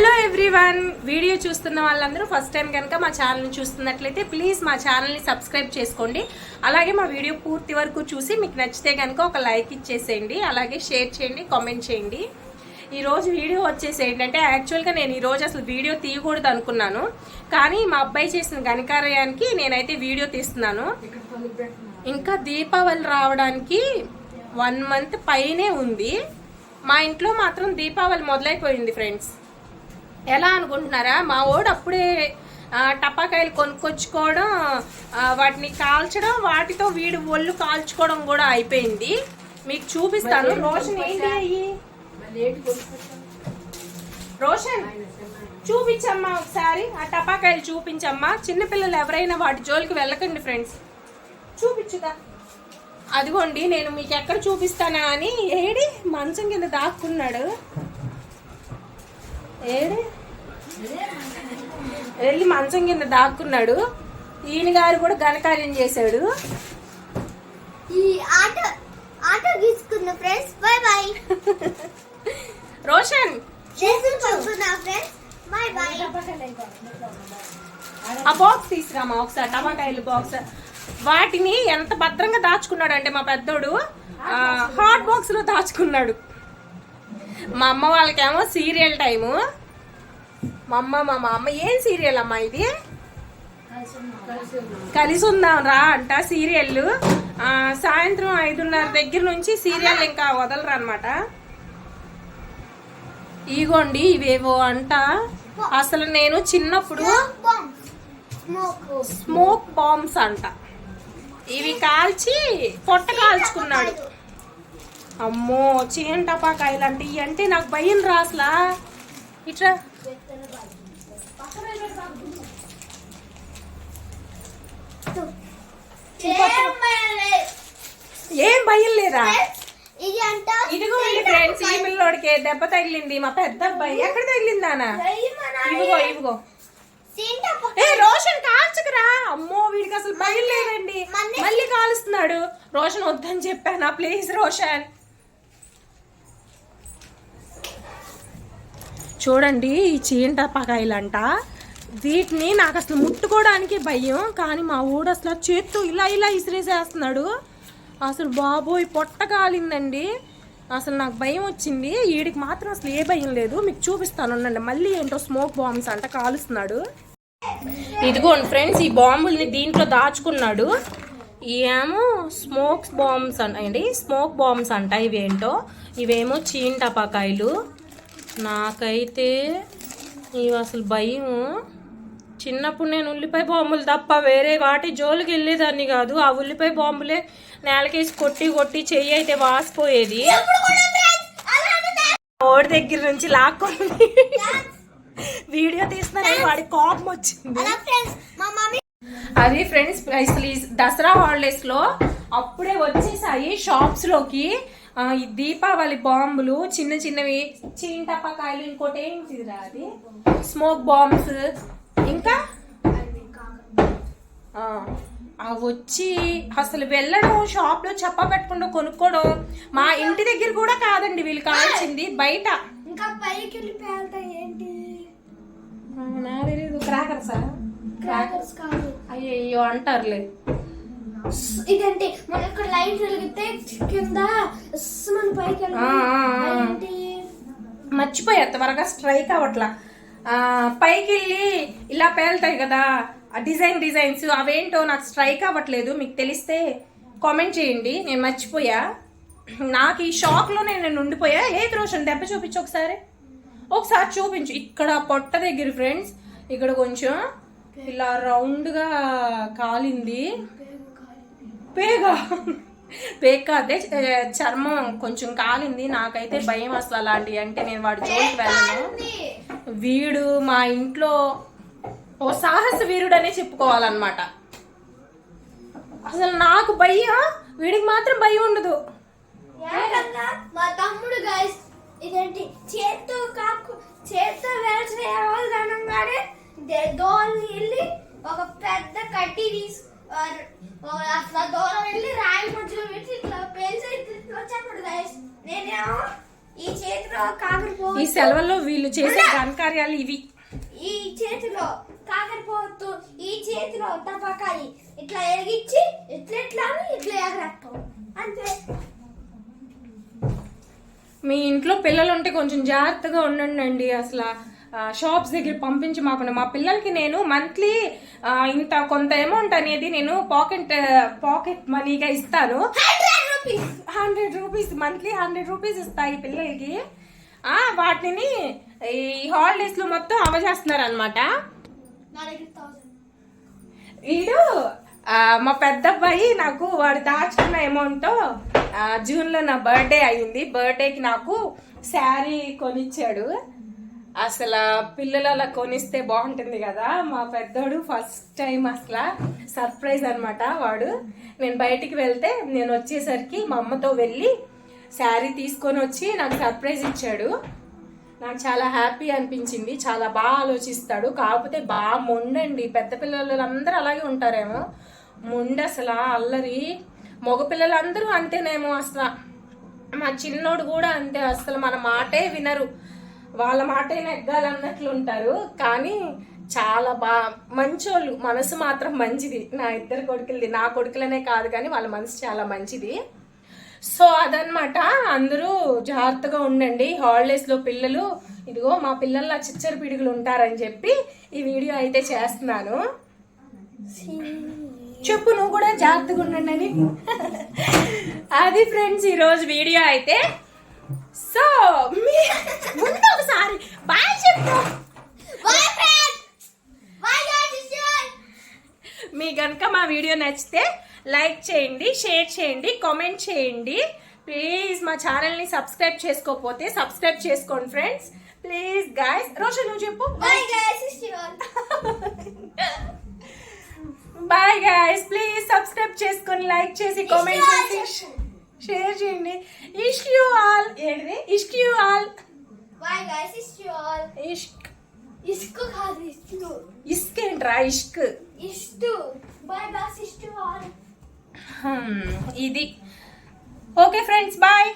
Hello everyone, video చూస్తున్న వాళ్ళందరూ first time కనుక మా ఛానల్ని చూస్తున్నట్లయితే ప్లీజ్ మా ఛానల్ని సబ్స్క్రైబ్ చేసుకోండి. అలాగే మా వీడియో పూర్తి వరకు చూసి మీకు నచ్చితే కనుక ఒక లైక్ ఇచ్చేసేయండి. అలాగే షేర్ చేయండి, కామెంట్ చేయండి. ఈరోజు వీడియో వచ్చేసి ఏంటంటే, యాక్చువల్గా నేను ఈరోజు అసలు వీడియో తీయకూడదు అనుకున్నాను, కానీ మా అబ్బాయి చేసిన ఘనకార్యానికి నేనైతే వీడియో తీస్తున్నాను. ఇంకా దీపావళి రావడానికి 1 మంత్ పైనే ఉంది. మా ఇంట్లో మాత్రం దీపావళి మొదలైపోయింది ఫ్రెండ్స్. ఎలా అనుకుంటున్నారా? మా వాడు అప్పుడే టపాకాయలు కొనుక్కొచ్చుకోవడం, వాటిని కాల్చడం, వాటితో వీడు ఒళ్ళు కాల్చుకోవడం కూడా అయిపోయింది. మీకు చూపిస్తాను. రోషన్ ఏంటి అయ్యి? రోషన్ చూపించమ్మా ఒకసారి, ఆ టపాకాయలు చూపించమ్మా. చిన్నపిల్లలు ఎవరైనా వాటి జోలికి వెళ్ళకండి ఫ్రెండ్స్. చూపించుదా? అదిగోండి, నేను మీకు ఎక్కడ చూపిస్తానా అని. ఏడి మంచం కింద దాక్కున్నాడు. ఏడి వెళ్ళి మంచం కింద దాక్కున్నాడు. ఈయన గారు కూడా ఘనకార్యం చేశాడు. రోషన్ ఆ బాక్స్ తీసుకురామా ఒకసారి, టమాటాయిలు బాక్స్. వాటిని ఎంత భద్రంగా దాచుకున్నాడు అంటే మా పెద్దోడు హాట్ బాక్స్ లో దాచుకున్నాడు. మా అమ్మ వాళ్ళకేమో సీరియల్ టైము. మా అమ్మ ఏం సీరియల్ అమ్మా ఇది? కలిసి ఉందాం రా అంట సీరియల్. సాయంత్రం 5:30 దగ్గర నుంచి సీరియల్ ఇంకా వదలరు అనమాట. ఇగోండి ఇవేవో అంట. అసలు నేను చిన్నప్పుడు స్మోక్ బాంబ్స్ అంట, ఇవి కాల్చి పొట్ట కాల్చుకున్నాడు. అమ్మో, చేను టపాకాయలు అంటే ఇవి అంటే నాకు భయం రా అసలా. ఇట్లా ఏం భయం లేదా? ఇదిగో ఫ్రెండ్స్, ఈ పిల్లోడికి దెబ్బ తగిలింది. మా పెద్ద అబ్బాయి ఎక్కడ తగిలిందానా? ఇవిగో ఏ రోషన్ కాల్చుకురా. అమ్మో, వీడికి అసలు భయం లేదండి, మళ్ళీ కాలుస్తున్నాడు. రోషన్ వద్దని చెప్పానా? ప్లీజ్ రోషన్. చూడండి, ఈ చీంటపాకాయలంట. వీటిని నాకు అసలు ముట్టుకోవడానికి భయం, కానీ మా ఊడు అసలు చేత్తో ఇలా ఇలా ఇసిరేసేస్తున్నాడు. అసలు బాబోయ్, పొట్ట కాలిందండి. అసలు నాకు భయం వచ్చింది. వీడికి మాత్రం అసలు ఏ భయం లేదు. మీకు చూపిస్తాను ఉండండి. మళ్ళీ ఏంటో స్మోక్ బాంబ్స్ అంట కాలుస్తున్నాడు. ఇదిగోండి ఫ్రెండ్స్, ఈ బాంబుల్ని దీంట్లో దాచుకున్నాడు. ఏమో స్మోక్ బాంబ్స్ అండి, స్మోక్ బాంబ్స్ అంట. ఇవేంటో, ఇవేమో చీంటపాకాయలు. నాకైతే ఇవి అసలు భయం. చిన్నప్పుడు నేను ఉల్లిపాయ బాంబులు తప్ప వేరే వాటి జోలికి వెళ్ళేదాన్ని కాదు. ఆ ఉల్లిపాయ బాంబులే నేలకేసి కొట్టి కొట్టి చెయ్యి అయితే వాసిపోయేది. ఓడి దగ్గర నుంచి లాక్కొని వీడియో తీస్తున్నారని వాడి కోపం వచ్చింది. అది ఫ్రెండ్స్, అసలు ఈ దసరా హాలిడేస్ లో అప్పుడే వచ్చేసాయి షాప్స్ లోకి ఈ దీపావళి బాంబులు, చిన్న చిన్నవి చీంటపాకాయలు. ఇంకోటి ఏంటిదిరా అది? Smoke bombs. ఇంకా అవి వచ్చి అసలు వెళ్ళడం, షాప్ లో చెప్ప పెట్టకుండా కొనుక్కోవడం. మా ఇంటి దగ్గర కూడా కాదండి వీళ్ళు కావాల్సింది, బయట. ఇంకా పైకి ఏంటి నా తెలీదు. క్రాకర్సా? క్రాకర్స్ కాదు, అయ్యో అంటారులే. ఇదంటే మన ఇక్కడ లైట్ వెలిగితే కింద పైకి మర్చిపోయా, త్వరగా స్ట్రైక్ అవట్లా. పైకి వెళ్ళి ఇలా పేలుతాయి కదా డిజైన్స్, అవేంటో నాకు స్ట్రైక్ అవ్వట్లేదు. మీకు తెలిస్తే కామెంట్ చేయండి. నేను మర్చిపోయా. నాకు ఈ షాక్ లోనే నేను ఉండిపోయా. ఏది రోషన్ దెబ్బ చూపించు ఒకసారి చూపించు. ఇక్కడ పొట్ట దగ్గర ఫ్రెండ్స్, ఇక్కడ కొంచెం ఇలా రౌండ్ గా కాలింది. పేక అదే చర్మం కొంచెం కాలింది. నాకైతే భయం అసలు అలాంటివి అంటే. నేను వాడి జోలికి వెళ్ళను. వీడు మా ఇంట్లో ఓ సాహస వీరుడు అనే చెప్పుకోవాలన్నమాట. అసలు నాకు భయం, వీడికి మాత్రం భయం ఉండదు. మా తమ్ముడు గైస్ ఇదేంటి చేత్తో వేసగానే దోల్ని వెళ్ళి ఒక పెద్ద కట్టి తీసి అట్లా దూరం వెళ్ళి రాయి మధ్యలో పెట్టి ఇట్లా పేల్చి ఇట్లా చెప్పడు గైస్. నేనేమో ఈ చేతిలో కాకరపోతు, ఈ సెలవుల్లో వీళ్ళు చేసే ఘనకార్యాలు ఇవి. ఈ చేతిలో కాకరపోతు, ఈ చేతిలో టపాకాయి ఇట్లా ఎరిగిచ్చి ఇట్లా ఎగరేస్తాం అంతే. మీ ఇంట్లో పిల్లలు ఉంటే కొంచెం జాగ్రత్తగా ఉండండి. అసలు షాప్స్ దగ్గర పంపించి మాకుండా. మా పిల్లలకి నేను మంత్లీ ఇంత కొంత అమౌంట్ అనేది నేను పాకెట్ మనీగా ఇస్తాను. 100 రూపీస్ మంత్లీ 100 రూపీస్ ఇస్తాయి పిల్లలకి. వాటిని ఈ హాలిడేస్ లో మొత్తం అమజేస్తున్నారు అనమాట. నా దగ్గర 1000. వీడు మా పెద్ద అబ్బాయి నాకు వాడు దాచుకున్న అమౌంట్ జూన్ లో నా బర్త్డే అయింది. బర్త్డేకి నాకు శారీ కొనిచ్చాడు. అసలు పిల్లలు అలా కొనిస్తే బాగుంటుంది కదా. మా పెద్దోడు ఫస్ట్ టైం అసలు సర్ప్రైజ్ అనమాట. వాడు నేను బయటికి వెళ్తే నేను వచ్చేసరికి మా అమ్మతో వెళ్ళి శారీ తీసుకొని వచ్చి నాకు సర్ప్రైజ్ ఇచ్చాడు. నాకు చాలా హ్యాపీ అనిపించింది. చాలా బాగా ఆలోచిస్తాడు. కాకపోతే బాగా మొండండి. పెద్ద పిల్లలు అందరూ అలాగే ఉంటారేమో. మొండి అసలు అల్లరి. మగపిల్లలందరూ అంతేనేమో. అసలు మా చిన్నోడు కూడా అంతే. అసలు మన మాటే వినరు. వాళ్ళ మాటే నెగ్గాలన్నట్లు ఉంటారు. కానీ చాలా మంచోళ్ళు. మనసు మాత్రం మంచిది. నా ఇద్దరు కొడుకులది, నా కొడుకులనే కాదు కానీ వాళ్ళ మనసు చాలా మంచిది. సో అదనమాట. అందరూ జాగ్రత్తగా ఉండండి హాలిడేస్ లో. పిల్లలు ఇదిగో మా పిల్లల్లా చిచ్చర పిడుగులు ఉంటారని చెప్పి ఈ వీడియో అయితే చేస్తున్నాను. చెప్పు నువ్వు కూడా జాగ్రత్తగా ఉండండి అని. అది ఫ్రెండ్స్ ఈరోజు వీడియో అయితే. సో ముందు ఒకసారి బాయ్ చెప్పు. మీ గనుక మా వీడియో నచ్చితే లైక్ చేయండి, షేర్ చేయండి, కామెంట్ చేయండి. ప్లీజ్ మా ఛానల్ని సబ్స్క్రైబ్ చేసుకోకపోతే సబ్స్క్రైబ్ చేసుకోండి ఫ్రెండ్స్. Please guys. రోషన్ నువ్వు చెప్పు. Bye guys. ప్లీజ్ సబ్స్క్రైబ్ చేసుకొని లైక్ చేసి కామెంట్ చేసి షేర్ చేయండి. ఇష్క్ యూ ఆల్. ఏంటిది? ఇష్క్ యూ ఆల్. Bye guys. ఇష్క్ ఇష్క్ కాదు, ఇష్క్. ఇష్క్ ఏంట్రా? ఇష్క్ ఇష్క్. Bye guys. ఇష్క్ ఆల్. ఇది ఓకే ఫ్రెండ్స్. బాయ్.